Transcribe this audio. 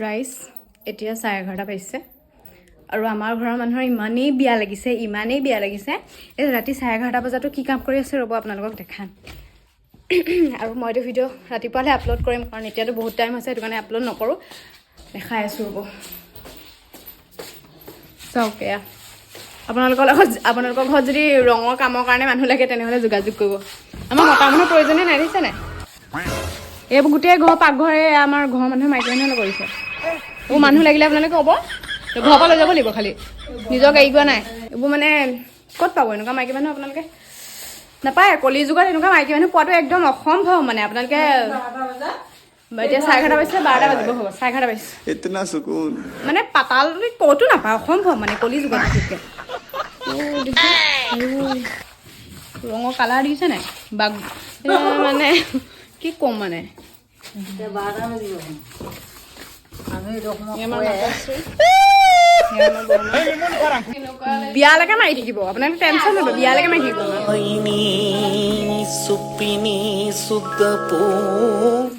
rice এতিয়া 11:30 বাজিছে আৰু আমাৰ ঘৰৰ মানুহৰ ইমানেই বিয়া লাগিছে এই ৰাতি 11:30 বজাতো কি কাম কৰি আছে ৰ'ব আপোনালোকক দেখাম আৰু মইতো ভিডিঅ' ৰাতিপুৱালে আপলোড কৰিম কাৰণ এতিয়াতো বহুত টাইম আছে সেইটো কাৰণে আপলোড নকৰোঁ দেখাই আছোঁ ৰ'ব চাওক এয়া আপোনালোকৰ ঘৰত যদি ৰঙৰ কামৰ কাৰণে মানুহ লাগে তেনেহ'লে যোগাযোগ কৰিব আমাৰ মতা মানুহৰ প্ৰয়োজনে নাই দিছে নাই এইবোৰ গোটেই ঘৰ পাকঘৰে আমাৰ ঘৰৰ মানুহে মাইকী মানুহে কৰিছে এইবোৰ মানুহ লাগিলে আপোনালোকে ক'ব ঘৰৰ পৰা লৈ যাব লাগিব খালি নিজৰ গাড়ী গোৱা নাই এইবোৰ মানে ক'ত পাব এনেকুৱা মাইকী মানুহ আপোনালোকে নাপায় কলি যুগত এনেকুৱা মাইকী মানুহ পোৱাটো একদম অসম্ভৱ মানে আপোনালোকে এতিয়া 11:30 বাজিছে 12টা বাজিব হ'ব 11:30 বাজিছে इतना सुकून মানে পাতাল ক'তো নাপায় অসম্ভৱ মানে কলি যুগত বিশেষকৈ ৰঙৰ কালাৰ দিছে নাই বাগ মানে কি ক'ম মানে বিয়ালৈকে মাৰি থাকিব আপোনালোকে টেনশ্যন ল'ব বিয়ালৈকে মাৰি থাকিব